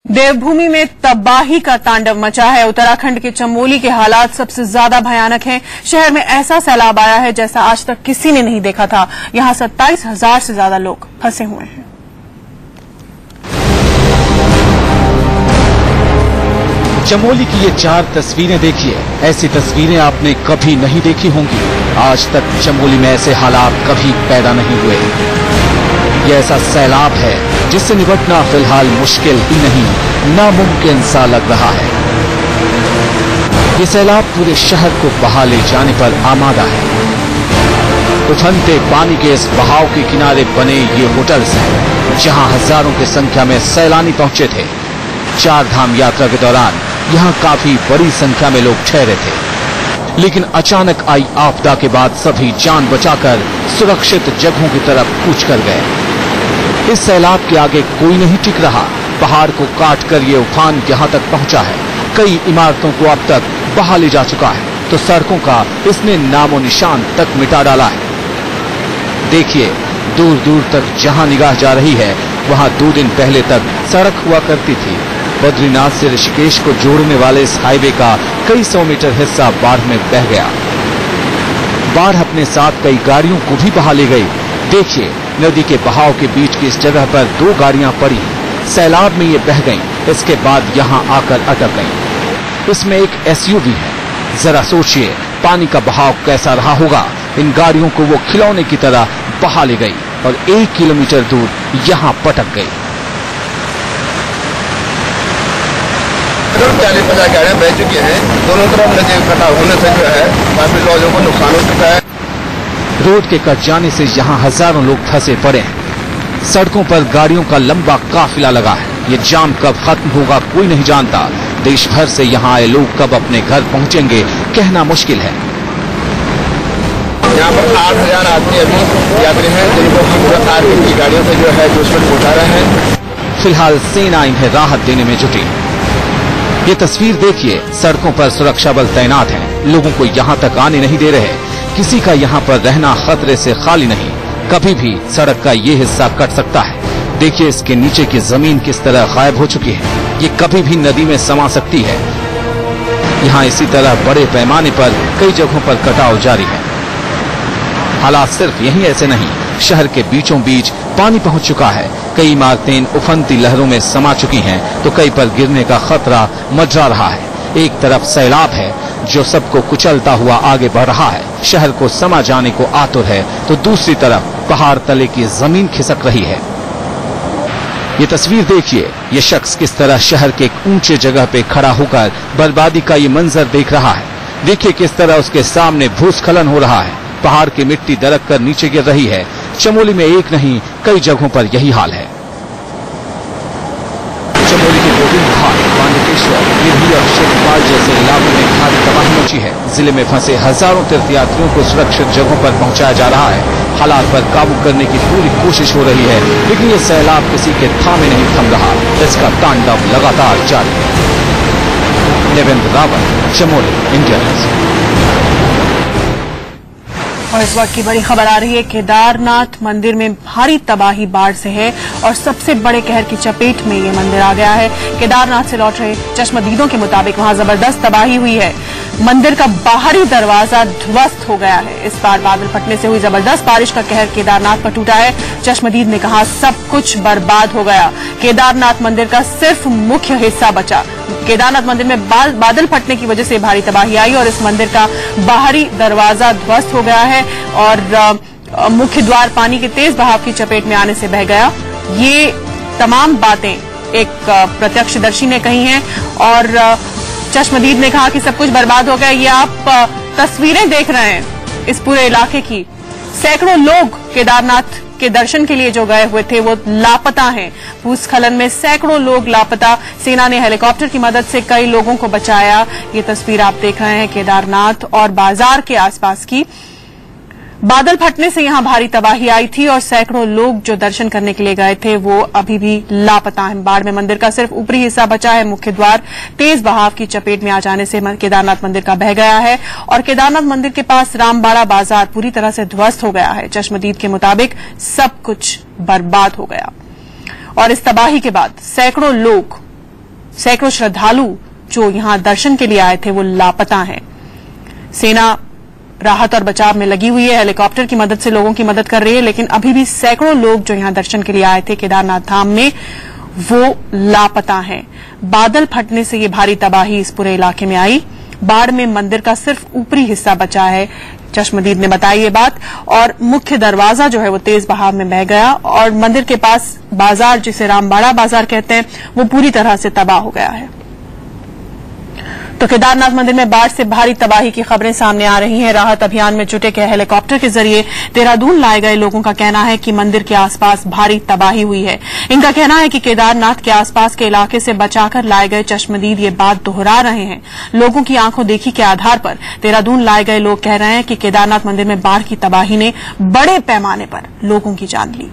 देवभूमि में तबाही का तांडव मचा है। उत्तराखंड के चमोली के हालात सबसे ज्यादा भयानक हैं। शहर में ऐसा सैलाब आया है जैसा आज तक किसी ने नहीं देखा था। यहां 27,000 से ज्यादा लोग फंसे हुए हैं। चमोली की ये 4 तस्वीरें देखिए। ऐसी तस्वीरें आपने कभी नहीं देखी होंगी। आज तक चमोली में ऐसे हालात कभी पैदा नहीं हुए। ये ऐसा सैलाब है जिससे निपटना फिलहाल मुश्किल ही नहीं, नामुमकिन सा लग रहा है। ये सैलाब पूरे शहर को बहा ले जाने पर आमादा है। उफनते पानी के इस बहाव के किनारे बने ये होटल्स हैं जहां हजारों की संख्या में सैलानी पहुंचे थे। 4 धाम यात्रा के दौरान यहां काफी बड़ी संख्या में लोग ठहरे थे, लेकिन अचानक आई आपदा के बाद सभी जान बचाकर सुरक्षित जगहों की तरफ कूच कर गए। इस सैलाब के आगे कोई नहीं टिक रहा। पहाड़ को काट कर ये उफान यहां तक पहुंचा है। कई इमारतों को अब तक बहा ले जा चुका है, तो सड़कों का इसने नामो निशान तक मिटा डाला है। देखिए, दूर दूर तक जहां निगाह जा रही है वहां 2 दिन पहले तक सड़क हुआ करती थी। बद्रीनाथ से ऋषिकेश को जोड़ने वाले इस हाईवे का कई 100 मीटर हिस्सा बाढ़ में बह गया। बाढ़ अपने साथ कई गाड़ियों को भी बहा ले गई। देखिए, नदी के बहाव के बीच की इस जगह पर 2 गाड़ियां पड़ी, सैलाब में ये बह गईं। इसके बाद यहां आकर अटक गईं। इसमें एक एसयूवी है। जरा सोचिए पानी का बहाव कैसा रहा होगा। इन गाड़ियों को वो खिलौने की तरह बहा ले गई और 1 किलोमीटर दूर यहां पटक गई। 40-50 गाड़ियां बह चुकी हैं। दोनों तरफ नदी इकट्ठा होने से जो है काफी लोगों को नुकसान हो चुका है। रोड के कट जाने से यहां हजारों लोग फंसे पड़े हैं। सड़कों पर गाड़ियों का लंबा काफिला लगा है। ये जाम कब खत्म होगा कोई नहीं जानता। देश भर से यहां आए लोग कब अपने घर पहुंचेंगे कहना मुश्किल है। यहाँ पर 8,000 आदमी अभी यात्री हैं जिनको हम आर्मी की गाड़ियों से जो है दूसरे उठा रहे हैं। फिलहाल सेना इन्हें राहत देने में जुटी। ये तस्वीर देखिए, सड़कों पर सुरक्षा बल तैनात हैं। लोगों को यहां तक आने नहीं दे रहे। किसी का यहां पर रहना खतरे से खाली नहीं। कभी भी सड़क का ये हिस्सा कट सकता है। देखिए, इसके नीचे की जमीन किस तरह गायब हो चुकी है। ये कभी भी नदी में समा सकती है। यहां इसी तरह बड़े पैमाने पर कई जगहों पर कटाव जारी है। हालात सिर्फ यहीं ऐसे नहीं, शहर के बीचों बीच पानी पहुंच चुका है। कई इमारतें उफनती लहरों में समा चुकी हैं, तो कई पर गिरने का खतरा मंडरा रहा है। एक तरफ सैलाब है जो सबको कुचलता हुआ आगे बढ़ रहा है, शहर को समा जाने को आतुर है, तो दूसरी तरफ पहाड़ तले की जमीन खिसक रही है। ये तस्वीर देखिए, ये शख्स किस तरह शहर के एक ऊंचे जगह पे खड़ा होकर बर्बादी का ये मंजर देख रहा है। देखिए किस तरह उसके सामने भूस्खलन हो रहा है। पहाड़ की मिट्टी दरक कर नीचे गिर रही है। चमोली में एक नहीं कई जगहों पर यही हाल है। चमोली के गोविंद घाट, पांडुकेश्वर, गिरही और शेखपाल जैसे इलाकों में भारी तबाही मची है। जिले में फंसे हजारों तीर्थयात्रियों को सुरक्षित जगहों पर पहुंचाया जा रहा है। हालात पर काबू करने की पूरी कोशिश हो रही है, लेकिन ये सैलाब किसी के थामे नहीं थम रहा। इसका तांडव लगातार जारी है। Devendra Rawat, Chamoli, India news. और इस वक्त की बड़ी खबर आ रही है, केदारनाथ मंदिर में भारी तबाही बाढ़ से है और सबसे बड़े कहर की चपेट में ये मंदिर आ गया है। केदारनाथ से लौट रहे चश्मदीदों के मुताबिक वहां जबरदस्त तबाही हुई है। मंदिर का बाहरी दरवाजा ध्वस्त हो गया है। इस बार बादल फटने से हुई जबरदस्त बारिश का कहर केदारनाथ पर टूटा है। चश्मदीद ने कहा सब कुछ बर्बाद हो गया। केदारनाथ मंदिर का सिर्फ मुख्य हिस्सा बचा। केदारनाथ मंदिर में बादल फटने की वजह से भारी तबाही आई और इस मंदिर का बाहरी दरवाजा ध्वस्त हो गया है और मुख्य द्वार पानी के तेज बहाव की चपेट में आने से बह गया। ये तमाम बातें एक प्रत्यक्षदर्शी ने कही हैं और चश्मदीद ने कहा कि सब कुछ बर्बाद हो गया। ये आप तस्वीरें देख रहे हैं इस पूरे इलाके की। सैकड़ों लोग केदारनाथ के दर्शन के लिए जो गए हुए थे वो लापता हैं। भूस्खलन में सैकड़ों लोग लापता। सेना ने हेलीकॉप्टर की मदद से कई लोगों को बचाया। ये तस्वीर आप देख रहे हैं केदारनाथ और बाजार के आसपास की। बादल फटने से यहां भारी तबाही आई थी और सैकड़ों लोग जो दर्शन करने के लिए गए थे वो अभी भी लापता हैं। बाढ़ में मंदिर का सिर्फ ऊपरी हिस्सा बचा है। मुख्य द्वार तेज बहाव की चपेट में आ जाने से केदारनाथ मंदिर का बह गया है और केदारनाथ मंदिर के पास रामबाड़ा बाजार पूरी तरह से ध्वस्त हो गया है। चश्मदीद के मुताबिक सब कुछ बर्बाद हो गया और इस तबाही के बाद सैकड़ों लोग सैकड़ों श्रद्धालु जो यहां दर्शन के लिए आए थे वो लापता हैं। सेना राहत और बचाव में लगी हुई है, हेलीकॉप्टर की मदद से लोगों की मदद कर रही है, लेकिन अभी भी सैकड़ों लोग जो यहां दर्शन के लिए आए थे केदारनाथ धाम में वो लापता हैं। बादल फटने से ये भारी तबाही इस पूरे इलाके में आई। बाढ़ में मंदिर का सिर्फ ऊपरी हिस्सा बचा है, चश्मदीद ने बताई ये बात, और मुख्य दरवाजा जो है वो तेज बहाव में बह गया और मंदिर के पास बाजार, जिसे रामबाड़ा बाजार कहते हैं, वो पूरी तरह से तबाह हो गया है। तो केदारनाथ मंदिर में बाढ़ से भारी तबाही की खबरें सामने आ रही हैं। राहत अभियान में जुटे के हेलीकॉप्टर के जरिए देहरादून लाए गए लोगों का कहना है कि मंदिर के आसपास भारी तबाही हुई है। इनका कहना है कि केदारनाथ के आसपास के इलाके से बचाकर लाए गए चश्मदीद ये बात दोहरा रहे हैं। लोगों की आंखों देखी के आधार पर देहरादून लाए गए लोग कह रहे हैं कि केदारनाथ मंदिर में बाढ़ की तबाही ने बड़े पैमाने पर लोगों की जान ली।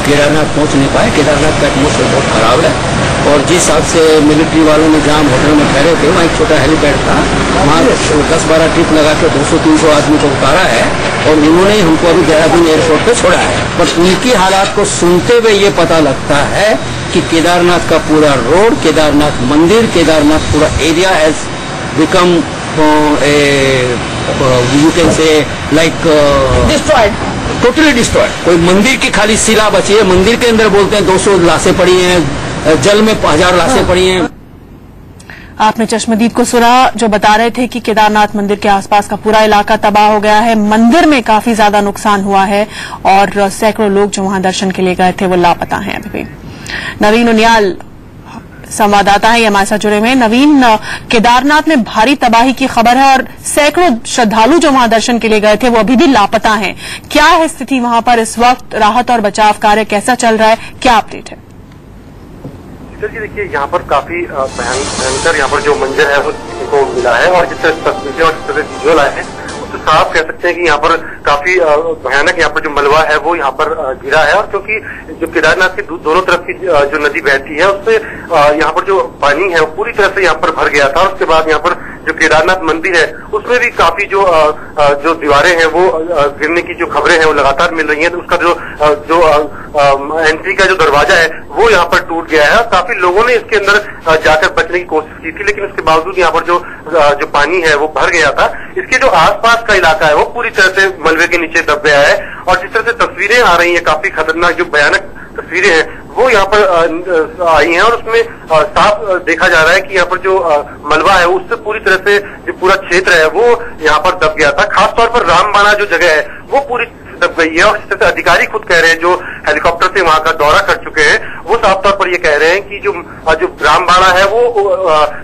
केदारनाथ पहुंच नहीं पाए। केदारनाथ का एटमॉस्फेयर बहुत खराब है और जिस हिसाब से मिलिट्री वालों ने जहाँ होटल में ठहरे थे वहाँ एक छोटा हेलीपैड था, वहाँ 10-12 ट्रिप लगा के 200-300 आदमी को उतारा है और इन्होंने हमको अभी देहरादून एयरपोर्ट पे छोड़ा है। पर उनकी हालात को सुनते हुए ये पता लगता है कि केदारनाथ का पूरा रोड, केदारनाथ मंदिर, केदारनाथ पूरा area has become you can say like destroyed, totally destroyed. कोई मंदिर की खाली शिला बची है, मंदिर के अंदर बोलते हैं 200 लाशें पड़ी हैं, जल में 1000 लाशें पड़ी हैं। आपने चश्मदीद को सुना जो बता रहे थे कि केदारनाथ मंदिर के आसपास का पूरा इलाका तबाह हो गया है, मंदिर में काफी ज्यादा नुकसान हुआ है और सैकड़ों लोग जो वहां दर्शन के लिए गए थे वो लापता हैं अभी भी। नवीन उनियाल संवाददाता है, हमारे साथ जुड़े हुए हैं। नवीन, केदारनाथ में भारी तबाही की खबर है और सैकड़ों श्रद्धालु जो वहां दर्शन के लिए गए थे वो अभी भी लापता हैं। क्या है स्थिति वहां पर इस वक्त? राहत और बचाव कार्य कैसा चल रहा है? क्या अपडेट है? जी देखिए, यहाँ पर काफी भयंकर यहाँ पर जो मंजर है वो को मिला है और जिस तरह तस्वीरें और जिस तरह विजुअल आए हैं उससे साफ कह सकते हैं कि यहाँ पर काफी भयानक यहाँ पर जो मलबा है वो यहाँ पर गिरा है। और क्योंकि जो केदारनाथ के दोनों तरफ की जो नदी बहती है उससे यहाँ पर जो पानी है वो पूरी तरह से यहाँ पर भर गया था। उसके बाद यहाँ पर जो केदारनाथ मंदिर है उसमें भी काफी जो दीवारें हैं वो गिरने की जो खबरें हैं वो लगातार मिल रही हैं। तो उसका जो एंट्री का जो दरवाजा है वो यहाँ पर टूट गया है। काफी लोगों ने इसके अंदर जाकर बचने की कोशिश की थी, लेकिन उसके बावजूद यहाँ पर जो पानी है वो भर गया था। इसके जो आसपास का इलाका है वो पूरी तरह से मलबे के नीचे दब गया है और जिस तरह से तस्वीरें आ रही हैं, काफी खतरनाक जो भयानक तस्वीरें हैं वो यहाँ पर आई हैं और उसमें साफ देखा जा रहा है कि यहाँ पर जो मलबा है उससे पूरी तरह से जो पूरा क्षेत्र है वो यहाँ पर दब गया था। खासतौर पर रामबाड़ा जो जगह है वो पूरी दब गई है और जिस तरह से अधिकारी खुद कह रहे हैं जो हेलीकॉप्टर से वहां का दौरा कर चुके हैं वो साफ तौर पर ये कह रहे हैं कि जो रामबाड़ा है वो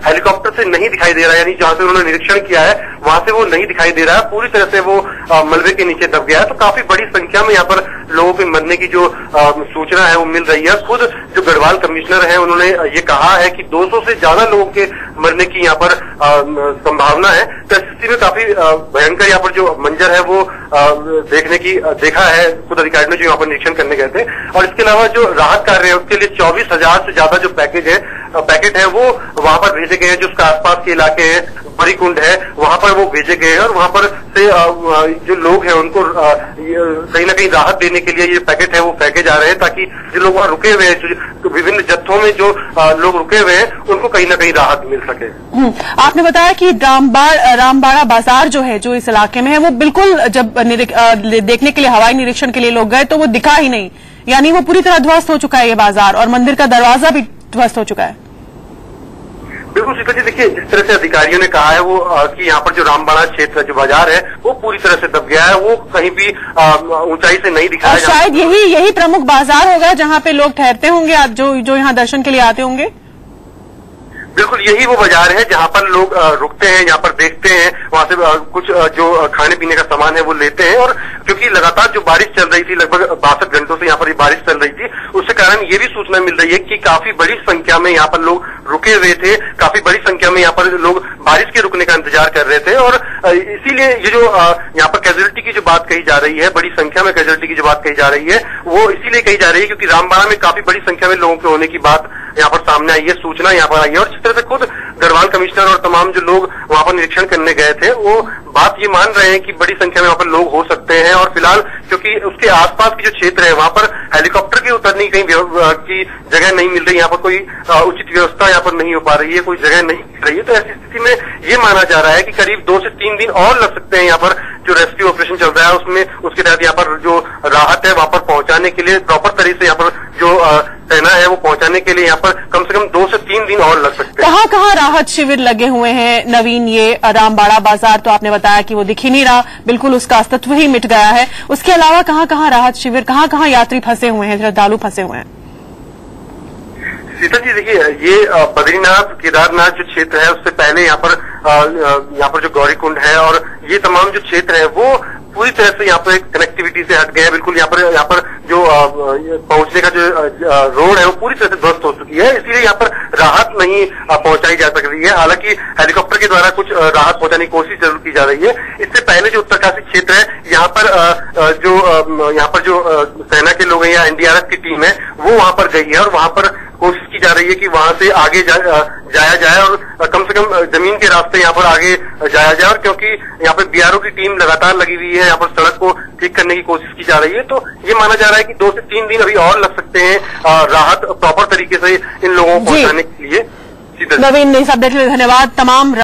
हेलीकॉप्टर से नहीं दिखाई दे रहा है, यानी जहां से उन्होंने निरीक्षण किया है वहां से वो नहीं दिखाई दे रहा है, पूरी तरह से वो मलबे के नीचे दब गया है। तो काफी बड़ी संख्या में यहाँ पर लोगों के मरने की जो सूचना है वो मिल रही है। खुद जो गढ़वाल कमिश्नर है उन्होंने ये कहा है कि 200 से ज्यादा लोगों के मरने की यहाँ पर संभावना है। तो स्थिति में काफी भयंकर यहाँ पर जो मंजर है वो देखा है खुद अधिकारियों ने जो यहाँ पर निरीक्षण करने गए थे। और इसके अलावा जो राहत कार्य है उसके लिए 24,000 से ज्यादा जो पैकेट है वो वहां पर भेजे गए हैं। जो उसके आसपास के इलाके हैं, बड़ी कुंड है, वहां पर वो भेजे गए हैं और वहां पर से जो लोग हैं उनको कहीं ना कहीं राहत देने के लिए ये पैकेट है वो फेंके जा रहे हैं ताकि जो लोग वहां रुके हुए हैं, जो विभिन्न जत्थों में जो लोग रुके हुए हैं उनको कहीं ना कहीं राहत मिल सके। आपने बताया कि रामबाड़ा बाजार जो है जो इस इलाके में है वो बिल्कुल जब देखने के लिए हवाई निरीक्षण के लिए लोग गए तो वो दिखा ही नहीं, यानी वो पूरी तरह ध्वस्त हो चुका है ये बाजार और मंदिर का दरवाजा भी ध्वस्त हो चुका है। बिल्कुल सीता जी, देखिए जिस तरह से अधिकारियों ने कहा है वो कि यहाँ पर जो रामबाड़ा क्षेत्र जो बाजार है वो पूरी तरह से दब गया है, वो कहीं भी ऊंचाई से नहीं दिखाया। शायद यही प्रमुख बाजार होगा जहाँ पे लोग ठहरते होंगे जो यहाँ दर्शन के लिए आते होंगे। बिल्कुल यही वो बाजार है जहाँ पर लोग रुकते हैं, यहाँ पर देखते हैं, वहां से कुछ जो खाने पीने का सामान है वो लेते हैं। और क्योंकि लगातार जो बारिश चल रही थी, लगभग 62 घंटों से यहाँ पर बारिश चल रही थी, उसके कारण ये भी सूचना मिल रही है कि काफी बड़ी संख्या में यहाँ पर लोग रुके हुए थे, काफी बड़ी संख्या में यहाँ पर लोग बारिश के रुकने का इंतजार कर रहे थे। और इसीलिए ये जो यहाँ पर कैजुअलिटी की जो बात कही जा रही है, बड़ी संख्या में कैजुअलिटी की जो बात कही जा रही है वो इसीलिए कही जा रही है क्योंकि रामबाड़ा में काफी बड़ी संख्या में लोगों के होने की बात यहाँ पर सामने आई है, सूचना यहाँ पर आई है। और जिस तरह से खुद गढ़वाल कमिश्नर और तमाम जो लोग वहां पर निरीक्षण करने गए थे वो बात ये मान रहे हैं कि बड़ी संख्या में वहां पर लोग हो सकते हैं। और फिलहाल क्योंकि उसके आसपास की जो क्षेत्र है वहां पर हेलीकॉप्टर की उतरने की की जगह नहीं मिल रही, यहाँ पर कोई उचित व्यवस्था यहाँ पर नहीं हो पा रही है, कोई जगह नहीं मिल रही है। तो ऐसी स्थिति में ये माना जा रहा है कि करीब 2 से 3 दिन और लग सकते हैं यहाँ पर जो रेस्क्यू ऑपरेशन चल रहा है उसमें, उसके तहत यहाँ पर जो राहत है वहां पर पहुंचाने के लिए प्रॉपर तरीके से यहाँ पर जो सेना है वो पहुंचाने के लिए यहाँ पर कम से कम 2 से 3 दिन और लग सकते हैं। कहाँ राहत शिविर लगे हुए हैं नवीन? ये रामबाड़ा बाजार तो आपने बताया कि वो दिख ही नहीं रहा, बिल्कुल उसका अस्तित्व ही मिट गया है। उसके अलावा कहाँ राहत शिविर, कहाँ यात्री फंसे हुए हैं, श्रद्धालु फंसे हुए हैं? शीतल जी देखिए, ये बद्रीनाथ केदारनाथ जो क्षेत्र है उससे पहले यहाँ पर जो गौरीकुंड है और ये तमाम जो क्षेत्र है वो पूरी तरह से यहाँ पर कनेक्टिविटी से हट गए हैं। बिल्कुल यहाँ पर जो पहुंचने का जो रोड है वो पूरी तरह से ध्वस्त हो चुकी है, इसलिए यहाँ पर राहत नहीं पहुंचाई जा सक रही है। हालांकि हेलीकॉप्टर के द्वारा कुछ राहत पहुंचाने की कोशिश जरूर की जा रही है। इससे पहले जो उत्तरकाशी क्षेत्र है यहाँ पर जो सेना के लोग हैं या एनडीआरएफ की टीम है वो वहां पर गई है और वहां पर कोशिश की जा रही है कि वहां से आगे जाया जाए और कम से कम जमीन के रास्ते यहाँ पर आगे जाया जाए। और क्योंकि यहाँ पर बीआरओ की टीम लगातार लगी हुई है, यहाँ पर सड़क को ठीक करने की कोशिश की जा रही है, तो ये माना जा रहा है कि 2 से 3 दिन अभी और लग सकते हैं राहत प्रॉपर तरीके से इन लोगों को पहुंचाने के लिए। नवीन, इस अपडेट के लिए धन्यवाद। तमाम